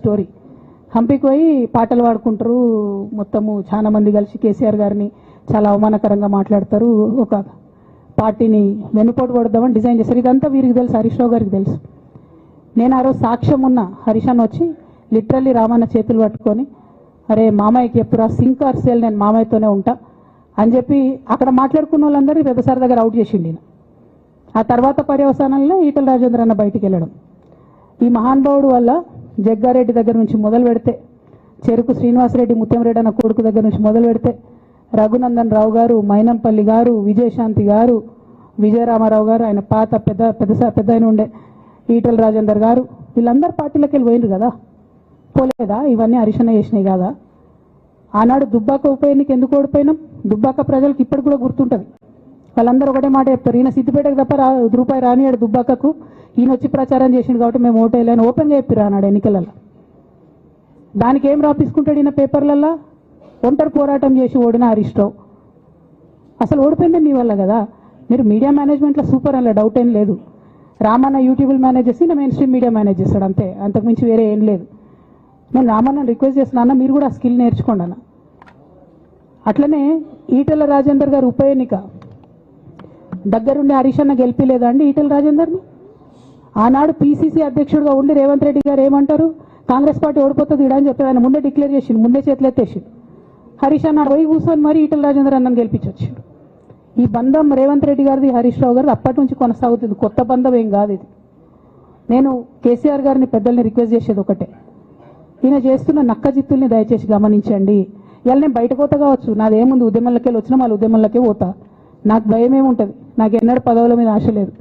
Story. హంపీకి పోయి పాటలు పాడుకుంటారు, మొత్తము చాలా మంది కలిసి కేసీఆర్ గారిని చాలా అవమానకరంగా మాట్లాడతారు, ఒక పార్టీని వెనుపోటు పడదామని డిజైన్ చేశారు. ఇదంతా వీరికి తెలుసు, హరీష్ రావు గారికి తెలుసు. నేను ఆ రోజు సాక్ష్యం ఉన్న హరీష్ అన్న వచ్చి లిటరల్లీ రామన్న చేతులు పట్టుకొని, అరే మామయ్యకి ఎప్పుడు సింక్ ఆర్ సేల్, నేను మామయ్యతోనే ఉంటా అని చెప్పి అక్కడ మాట్లాడుకున్న వాళ్ళందరినీ పెద్దసారి దగ్గర అవుట్ చేసిండి. ఆ తర్వాత పర్యవసానంలో ఈటల రాజేందర్ అన్న బయటికి వెళ్ళడం. ఈ మహానుభావుడు వల్ల జగ్గారెడ్డి దగ్గర నుంచి మొదలు పెడితే, చెరుకు శ్రీనివాసరెడ్డి ముత్యంరెడ్డి అన్న కొడుకు దగ్గర నుంచి మొదలు పెడితే, రఘునందన్ రావు గారు, మైనంపల్లి గారు, విజయశాంతి గారు, విజయరామారావు గారు, ఆయన పాత పెద్ద ఆయన ఉండే ఈటల రాజేందర్ గారు, వీళ్ళందరూ పార్టీలోకి వెళ్ళి పోయినరు కదా, పోలేదా? ఇవన్నీ హరీష్ అన్న చేసినాయి కాదా? ఆనాడు దుబ్బాక ఉప ఎన్నిక ఎందుకు ఓడిపోయినాం? దుబ్బాక ప్రజలకు ఇప్పటికి కూడా గుర్తుంటుంది. వాళ్ళందరూ ఒకటే మాట చెప్తారు, ఈయన సిద్దిపేటకు తప్ప రూపాయి రానియాడు దుబ్బాకకు, ఈయన వచ్చి ప్రచారం చేసిండు కాబట్టి మేము ఓటేయాలని ఓపెన్గా చెప్పారు ఆనాడు ఎన్నికలలో. దానికి ఏం రాపించుకుంటాడు ఈయన పేపర్లల్లో? ఒంటరి పోరాటం చేసి ఓడిన హరీష్ రావు. అసలు ఓడిపోయింది మీ వల్ల కదా. మీరు మీడియా మేనేజ్మెంట్లో సూపర్, అలా డౌట్ ఏం లేదు. రామన్న యూట్యూబ్ మేనేజ్ చేసి నా మెయిన్ స్ట్రీమ్ మీడియా మేనేజ్ చేస్తాడు, అంతే, అంతకుమించి వేరే ఏం లేదు. నేను రామన్న రిక్వెస్ట్ చేస్తున్నా, మీరు కూడా ఆ స్కిల్ నేర్చుకోండి అన్న. అట్లనే ఈటల రాజేందర్ గారు ఉప ఎన్నిక దగ్గరుండి హరీష్ అన్న గెలిపిలేదా అండి ఈటల రాజేందర్ని? ఆనాడు పీసీసీ అధ్యక్షుడిగా ఉండి రేవంత్ రెడ్డి గారు ఏమంటారు, కాంగ్రెస్ పార్టీ ఓడిపోతుంది ఇడా అని చెప్పారు. ఆయన ముందే డిక్లేర్ చేసిండు, ముందే చేతులు ఎత్తేసిండు. హరీష్ అన్న పోయి కూర్చొని మరి ఈటల రాజేందర్ అన్నని గెలిపించొచ్చిండు. ఈ బంధం రేవంత్ రెడ్డి గారిది హరీష్ రావు గారిది అప్పటి నుంచి కొనసాగుతుంది, కొత్త బంధం ఏం కాదు ఇది. నేను కేసీఆర్ గారిని పెద్దల్ని రిక్వెస్ట్ చేసేది ఒకటే, ఈయన చేస్తున్న నక్కజిత్తుల్ని దయచేసి గమనించండి. ఇలా నేను బయట పోతా కావచ్చు, నాదేముంది, ఉద్యమంలోకి వెళ్ళి వచ్చినా వాళ్ళ ఉద్యమంలోకే పోతా, నాకు భయం ఏముంటుంది, నాకు ఎన్నడూ పదవుల మీద ఆశ లేదు.